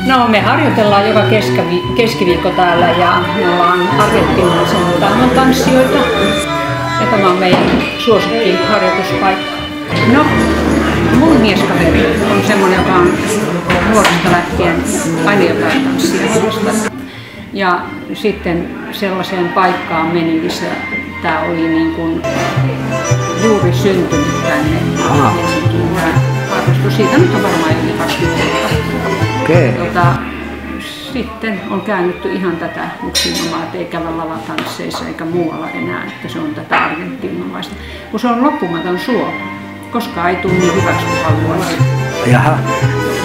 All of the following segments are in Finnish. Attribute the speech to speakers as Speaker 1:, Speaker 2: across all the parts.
Speaker 1: No, me harjoitellaan joka keskiviikko täällä ja me ollaan argentinalaisen tangon tanssijoita. Ja tämä on meidän suosikki harjoituspaikka. No, mun mieskaveri on semmoinen, joka on nuoresta lähtien aina jotain tanssia harrastanut. Ja sitten sellaiseen paikkaan meni, missä tämä oli niin kuin juuri syntynyt tänne Helsinkiin. Harrastus. Siitä nyt on varmaan yli 20 vuotta.
Speaker 2: Okay.
Speaker 1: Sitten on käännytty ihan tätä yksinomaan, että ei käydä lavatansseissa eikä muualla enää, että se on tätä argentiinalaista. Kun se on loppumaton suo, koskaan ei tule niin hyväksi kuin haluaisi.
Speaker 2: Jaha,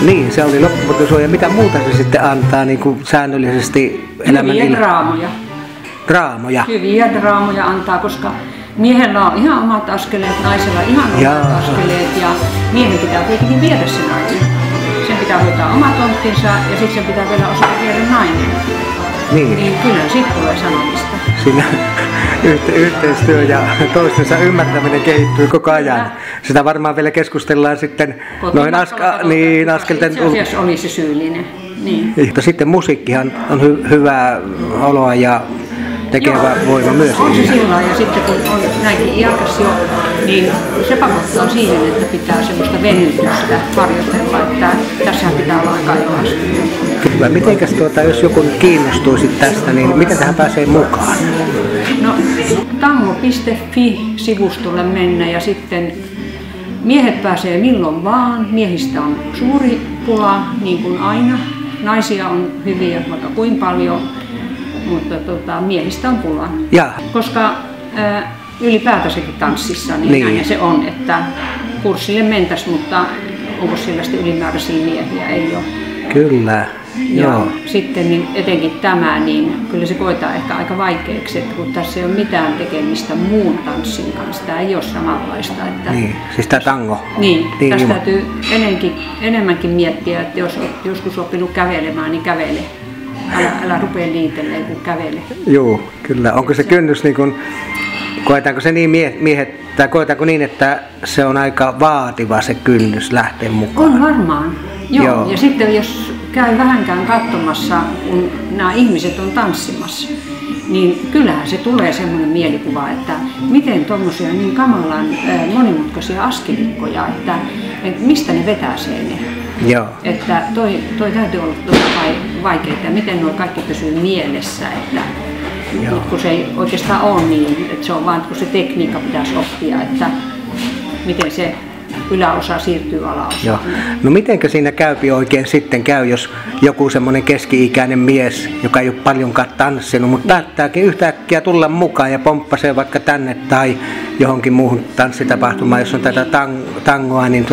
Speaker 2: niin se oli loppumaton suo. Ja mitä muuta se sitten antaa niin kuin säännöllisesti elämän
Speaker 1: Hyviä draamoja.
Speaker 2: Draamoja?
Speaker 1: Hyviä draamoja antaa, koska miehellä on ihan omat askeleet, naisella ihan omat askeleet ja miehen pitää kuitenkin viedä se nainen. Sen pitää hoitaa oma tonttinsa ja sitten sen pitää vielä osata viedä nainen. Niin kyllä siitä tulee sanomista.
Speaker 2: Siinä yhteistyö ja toistensa ymmärtäminen kehittyy koko ajan. Sitä varmaan vielä keskustellaan sitten noin askelten.
Speaker 1: Itse asiassa oli se syyllinen. Niin.
Speaker 2: Mutta sitten musiikkihan on hyvää oloa ja tekevä voima myös.
Speaker 1: On se sillä ja sitten kun on näinkin iäkäs jo, niin se pakottaa siihen, että pitää semmoista venytystä harjoitella, että tässä pitää olla aika elästä.
Speaker 2: Kyllä. Mitenkäs jos joku kiinnostuisi tästä, niin miten tähän pääsee mukaan?
Speaker 1: No, tango.fi-sivustolle mennä ja sitten miehet pääsee milloin vaan. Miehistä on suuri pula, niin kuin aina. Naisia on hyviä vaikka kuin paljon. Mutta miehistä on pulaa. Koska ylipäätänsäkin tanssissa, niin näin se on, että kurssille mentäisiin, mutta onko siellä sitten ylimääräisiä miehiä? Ei ole.
Speaker 2: Kyllä.
Speaker 1: Ja sitten niin etenkin tämä, niin kyllä se koetaan ehkä aika vaikeaksi, että kun tässä ei ole mitään tekemistä muun tanssin kanssa, tämä ei ole samanlaista. Että
Speaker 2: niin, siis tämä tango.
Speaker 1: Niin tästä täytyy enemmänkin miettiä, että jos joskus oppinut kävelemään, niin kävele. Älä rupea liitelleen, kun kävele.
Speaker 2: Joo, kyllä. Onko se kynnys, niin kun, koetaanko se niin miehet, tai koetaanko niin, että se on aika vaativa se kynnys lähteä mukaan?
Speaker 1: On varmaan. Joo. Ja sitten jos käy vähänkään katsomassa, kun nämä ihmiset on tanssimassa, niin kyllähän se tulee semmoinen mielikuva, että miten tuommoisia niin kamalan monimutkaisia askelikkoja, että mistä ne vetäsee ne.
Speaker 2: Joo.
Speaker 1: Että toi täytyy olla tosi vaikeaa, ja miten nuo kaikki pysyy mielessä, että kun se ei oikeastaan ole niin, että se on vaan kun se tekniikka pitäisi oppia, että miten se yläosa siirtyy alaosaan.
Speaker 2: No mitenkä siinä oikein sitten käy, jos joku semmoinen keski-ikäinen mies, joka ei ole paljonkaan tanssinut, mutta päättääkin yhtäkkiä tulla mukaan ja pomppasee vaikka tänne tai johonkin muuhun tanssitapahtumaan, jos on tätä tangoa, niin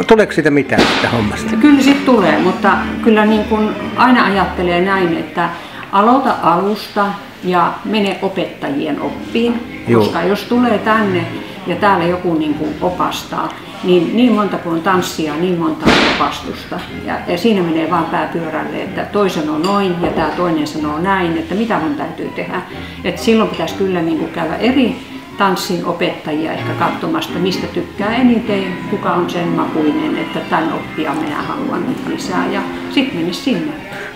Speaker 2: tuleeko siitä mitään sitä hommasta?
Speaker 1: Kyllä siitä tulee, mutta kyllä niin kuin aina ajattelee näin, että aloita alusta ja mene opettajien oppiin, koska jos tulee tänne ja täällä joku niin kuin opastaa, niin monta kuin on tanssia, niin monta on opastusta. Ja siinä menee vaan pää pyörälle, että toi sanoo noin ja tämä toinen sanoo näin, että mitä mun täytyy tehdä. Et silloin pitäisi kyllä niin kuin käydä eri tanssin opettajia ehkä katsomasta, mistä tykkää eniten, kuka on sen makuinen, että tämän oppia minä haluan nyt lisää ja sitten mene sinne.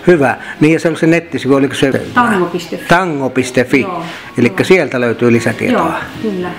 Speaker 2: Hyvä. Niin ja se on se nettisivu, oliko se
Speaker 1: tango.fi.
Speaker 2: Tango.fi. Eli sieltä löytyy lisätietoa.
Speaker 1: Joo, kyllä.